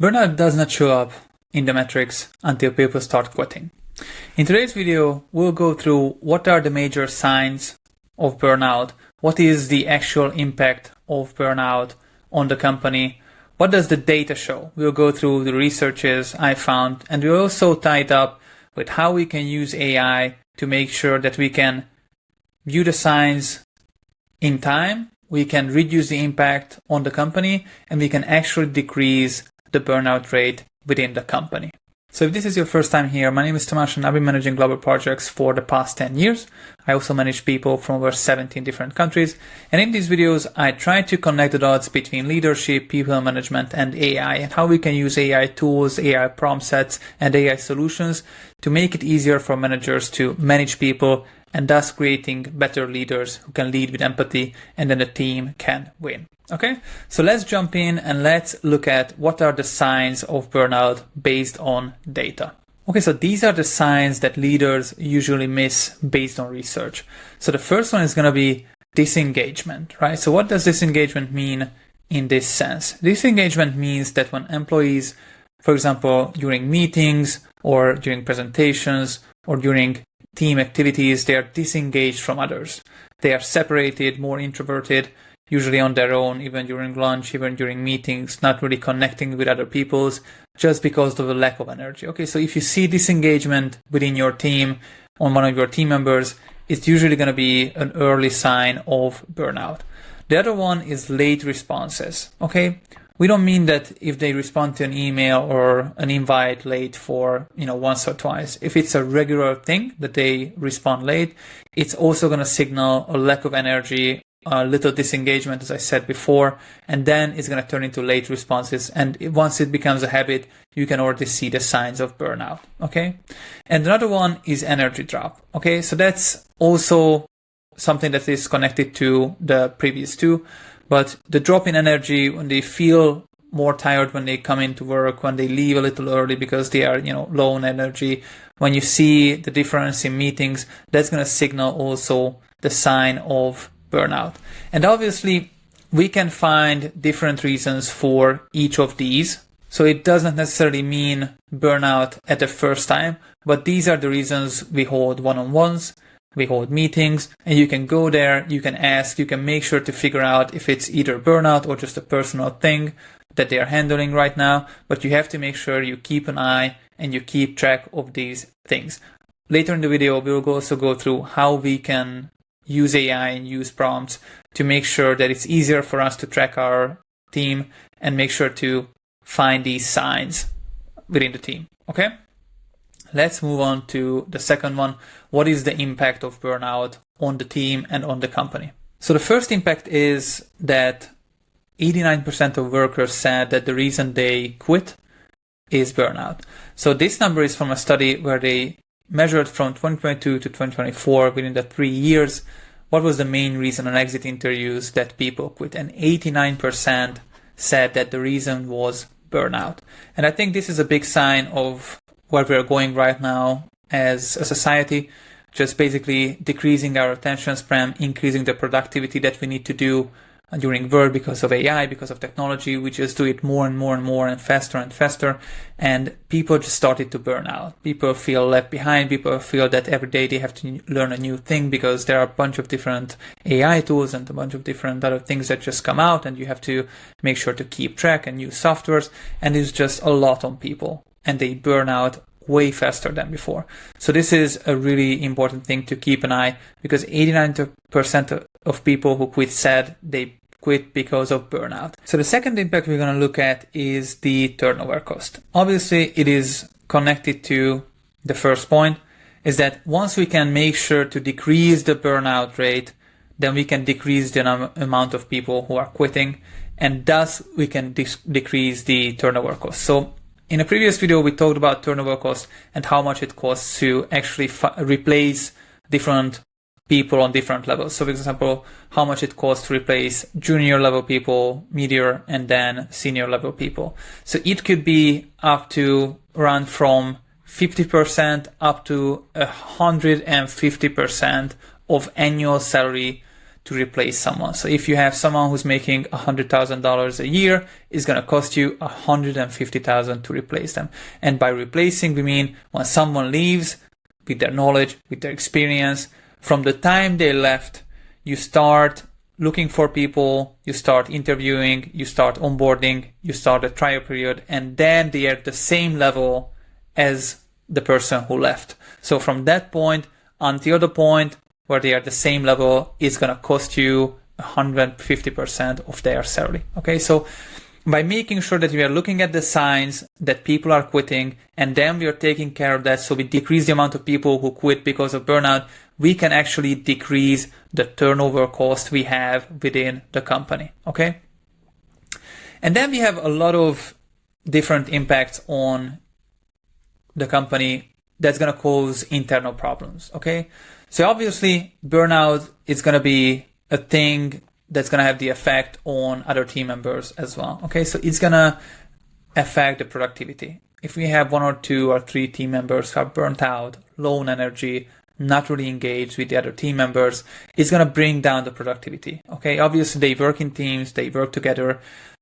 Burnout does not show up in the metrics until people start quitting. In today's video, we'll go through what are the major signs of burnout, what is the actual impact of burnout on the company, what does the data show. We'll go through the researches I found, and we'll also tie it up with how we can use AI to make sure that we can view the signs in time, we can reduce the impact on the company, and we can actually decrease the burnout rate within the company. So if this is your first time here, my name is Tomáš and I've been managing global projects for the past 10 years. I also manage people from over 17 different countries. And in these videos, I try to connect the dots between leadership, people management, and AI, and how we can use AI tools, AI prompt sets, and AI solutions to make it easier for managers to manage people and thus creating better leaders who can lead with empathy, and then the team can win. Okay, so let's jump in and let's look at what are the signs of burnout based on data. Okay, so these are the signs that leaders usually miss based on research. So the first one is going to be disengagement, right? So what does disengagement mean in this sense? Disengagement means that when employees, for example, during meetings or during presentations or during team activities, they are disengaged from others. They are separated, more introverted, usually on their own, even during lunch, even during meetings, not really connecting with other people just because of the lack of energy. Okay, so if you see disengagement within your team on one of your team members, it's usually going to be an early sign of burnout. The other one is late responses. Okay, we don't mean that if they respond to an email or an invite late for, once or twice. If it's a regular thing that they respond late, it's also going to signal a lack of energy, a little disengagement, as I said before, and then it's going to turn into late responses. And once it becomes a habit, you can already see the signs of burnout. Okay. And another one is energy drop. Okay. So that's also something that is connected to the previous two, but the drop in energy when they feel more tired when they come into work, when they leave a little early because they are, low on energy, when you see the difference in meetings, that's going to signal also the sign of burnout. And obviously we can find different reasons for each of these. So it doesn't necessarily mean burnout at the first time, but these are the reasons we hold one-on-ones, we hold meetings, and you can go there, you can ask, you can make sure to figure out if it's either burnout or just a personal thing that they are handling right now, but you have to make sure you keep an eye and you keep track of these things. Later in the video, we will also go through how we can use AI and use prompts to make sure that it's easier for us to track our team and make sure to find these signs within the team. Okay, let's move on to the second one. What is the impact of burnout on the team and on the company? So the first impact is that 89% of workers said that the reason they quit is burnout. So this number is from a study where they measured from 2022 to 2024, within the 3 years, what was the main reason on exit interviews that people quit? And 89% said that the reason was burnout. And I think this is a big sign of where we're going right now as a society, just basically decreasing our attention span, increasing the productivity that we need to do during work because of AI, because of technology. We just do it more and more and more and faster, and people just started to burn out. People feel left behind. People feel that every day they have to learn a new thing because there are a bunch of different AI tools and a bunch of different other things that just come out, and you have to make sure to keep track and use softwares, and it's just a lot on people, and they burn out way faster than before. So this is a really important thing to keep an eye, because 89% of people who quit said they quit because of burnout. So the second impact we're going to look at is the turnover cost. Obviously, it is connected to the first point, is that once we can make sure to decrease the burnout rate, then we can decrease the amount of people who are quitting, and thus we can decrease the turnover cost. So in a previous video, we talked about turnover cost and how much it costs to actually replace different people on different levels. So for example, how much it costs to replace junior level people, medium, and then senior level people. So it could be up to run from 50% up to 150% of annual salary to replace someone. So if you have someone who's making $100,000 a year, it's going to cost you $150,000 to replace them. And by replacing, we mean when someone leaves with their knowledge, with their experience, from the time they left, you start looking for people, you start interviewing, you start onboarding, you start a trial period, and then they are at the same level as the person who left. So from that point until the point where they are at the same level, it's going to cost you 150% of their salary. Okay, so by making sure that we are looking at the signs that people are quitting, and then we are taking care of that, so we decrease the amount of people who quit because of burnout, we can actually decrease the turnover cost we have within the company. Okay, and then we have a lot of different impacts on the company that's going to cause internal problems. Okay, so obviously burnout is going to be a thing that's going to have the effect on other team members as well. Okay, so it's going to affect the productivity. If we have 1 or 2 or 3 team members who are burnt out, low on energy, not really engaged with the other team members, it's going to bring down the productivity. Okay, obviously they work in teams, they work together.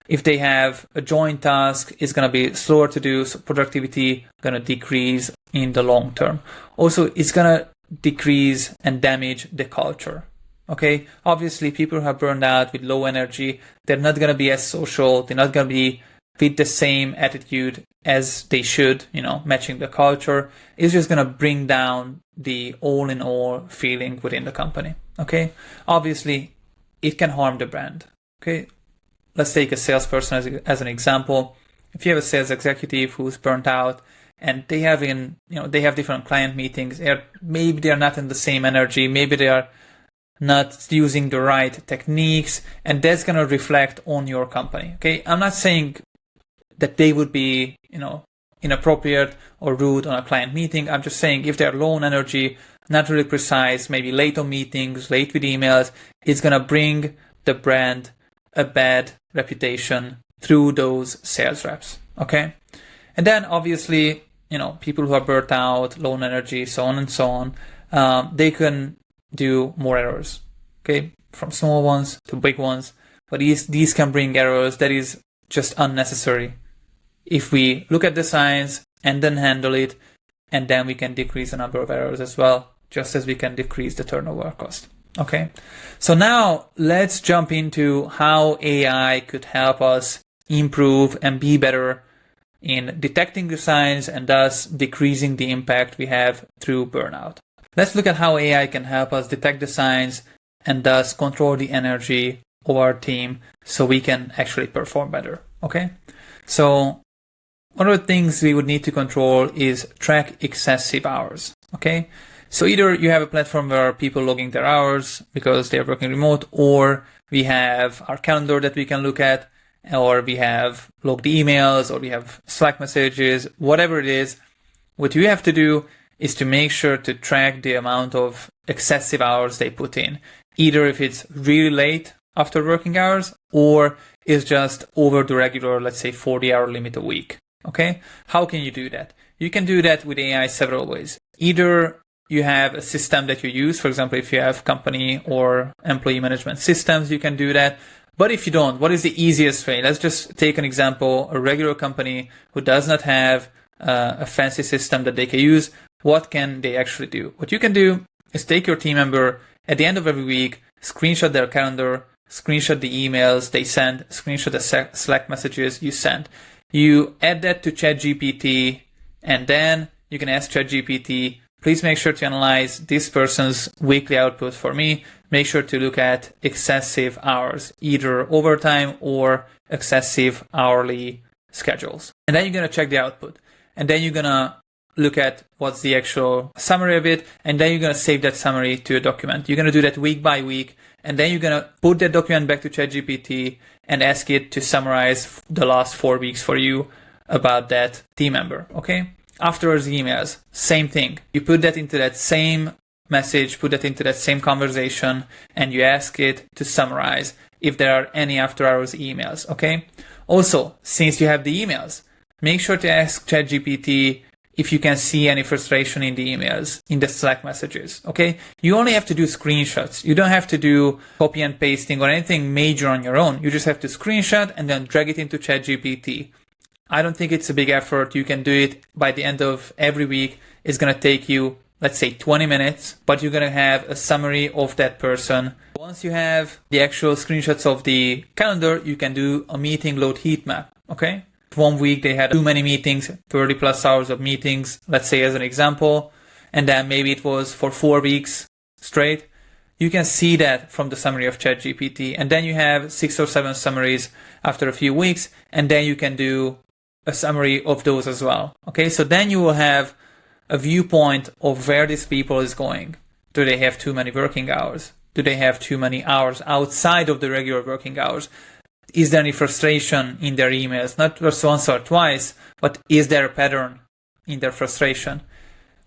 If they have a joint task, it's going to be slower to do, so productivity going to decrease in the long term. Also, it's going to decrease and damage the culture. Okay, obviously people who are burned out with low energy, they're not going to be as social, they're not going to be with the same attitude as they should, matching the culture. It's just going to bring down the all in all feeling within the company. Okay, obviously it can harm the brand. Okay, let's take a salesperson as an example. If you have a sales executive who's burnt out and they have different client meetings, maybe they're not in the same energy, maybe they are not using the right techniques, and that's going to reflect on your company. Okay, I'm not saying that they would be, inappropriate or rude on a client meeting. I'm just saying if they're low on energy, not really precise, maybe late on meetings, late with emails, it's going to bring the brand a bad reputation through those sales reps. Okay, and then obviously, people who are burnt out, low on energy, so on and so on, they can do more errors, okay, from small ones to big ones, but these can bring errors that is just unnecessary. If we look at the signs and then handle it, and then we can decrease the number of errors as well, just as we can decrease the turnover cost. Okay, so now let's jump into how AI could help us improve and be better in detecting the signs and thus decreasing the impact we have through burnout. Let's look at how AI can help us detect the signs and thus control the energy of our team so we can actually perform better. Okay, so one of the things we would need to control is track excessive hours. Okay, so either you have a platform where people logging their hours because they're working remote, or we have our calendar that we can look at, or we have logged emails, or we have Slack messages, whatever it is. What you have to do is to make sure to track the amount of excessive hours they put in, either if it's really late after working hours or is just over the regular, let's say 40-hour limit a week. Okay, how can you do that? You can do that with AI several ways. Either you have a system that you use, for example, if you have company or employee management systems, you can do that. But if you don't, what is the easiest way? Let's just take an example, a regular company who does not have a fancy system that they can use. What can they actually do? What you can do is take your team member at the end of every week, screenshot their calendar, screenshot the emails they send, screenshot the Slack messages you send. You add that to ChatGPT, and then you can ask ChatGPT, please make sure to analyze this person's weekly output for me. Make sure to look at excessive hours, either overtime or excessive hourly schedules. And then you're going to check the output. And then you're going to look at what's the actual summary of it. And then you're going to save that summary to a document. You're going to do that week by week. And then you're going to put that document back to ChatGPT and ask it to summarize the last 4 weeks for you about that team member. Okay. Afterwards, emails, same thing. You put that into that same message, put that into that same conversation, and you ask it to summarize if there are any after hours emails. Okay. Also, since you have the emails, make sure to ask ChatGPT, if you can see any frustration in the emails, in the Slack messages, okay? You only have to do screenshots. You don't have to do copy and pasting or anything major on your own. You just have to screenshot and then drag it into ChatGPT. I don't think it's a big effort. You can do it by the end of every week. It's going to take you, let's say, 20 minutes, but you're going to have a summary of that person. Once you have the actual screenshots of the calendar, you can do a meeting load heat map, okay? One week they had too many meetings, 30 plus hours of meetings, let's say as an example, and then maybe it was for 4 weeks straight. You can see that from the summary of ChatGPT, and then you have 6 or 7 summaries after a few weeks, and then you can do a summary of those as well. Okay, so then you will have a viewpoint of where this people is going. Do they have too many working hours? Do they have too many hours outside of the regular working hours? Is there any frustration in their emails? Not just once or twice, but is there a pattern in their frustration?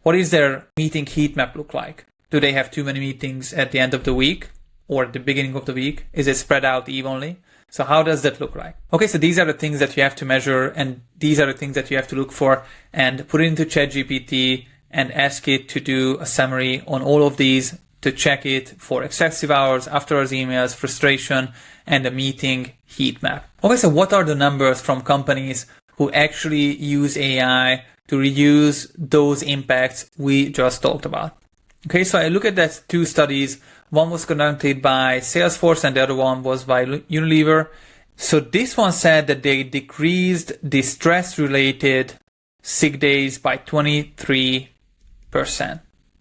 What is their meeting heat map look like? Do they have too many meetings at the end of the week or at the beginning of the week? Is it spread out evenly? So how does that look like? Okay, so these are the things that you have to measure, and these are the things that you have to look for and put it into ChatGPT and ask it to do a summary on all of these, to check it for excessive hours, after hours emails, frustration, and a meeting heat map. Okay, so what are the numbers from companies who actually use AI to reduce those impacts we just talked about? Okay, so I look at that 2 studies. One was conducted by Salesforce and the other one was by Unilever. So this one said that they decreased the stress-related sick days by 23%.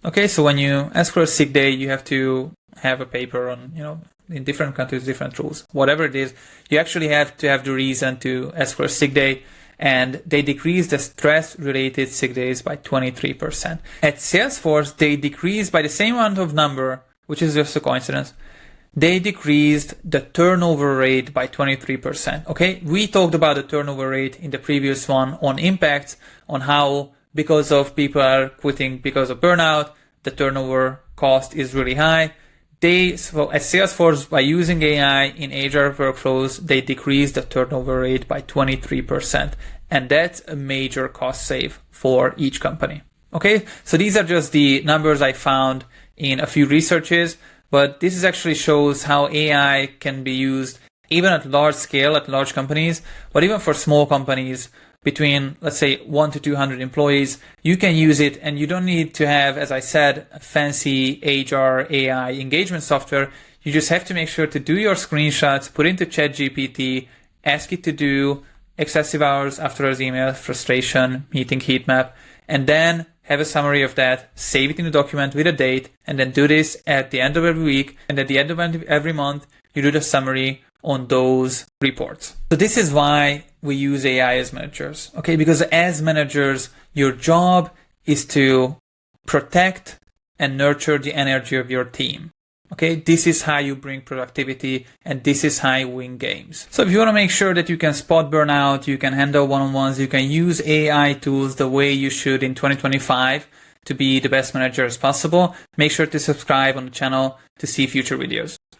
Okay, so when you ask for a sick day, you have to have a paper on, in different countries, different rules. Whatever it is, you actually have to have the reason to ask for a sick day, and they decreased the stress-related sick days by 23%. At Salesforce, they decreased by the same amount of number, which is just a coincidence. They decreased the turnover rate by 23%. Okay, we talked about the turnover rate in the previous one on impacts, on how because of people are quitting because of burnout, the turnover cost is really high. So at Salesforce, by using AI in HR workflows, they decreased the turnover rate by 23%. And that's a major cost save for each company. Okay, so these are just the numbers I found in a few researches, but this is actually shows how AI can be used even at large scale, at large companies, but even for small companies between, let's say, 1 to 200 employees, you can use it, and you don't need to have, as I said, a fancy HR AI engagement software. You just have to make sure to do your screenshots, put into ChatGPT, ask it to do excessive hours, after hours email, frustration, meeting heat map, and then have a summary of that, save it in a document with a date, and then do this at the end of every week, and at the end of every month, you do the summary on those reports. So this is why we use AI as managers, okay? Because as managers, your job is to protect and nurture the energy of your team, okay? This is how you bring productivity, and this is how you win games. So if you want to make sure that you can spot burnout, you can handle one-on-ones, you can use AI tools the way you should in 2025 to be the best manager as possible, make sure to subscribe on the channel to see future videos.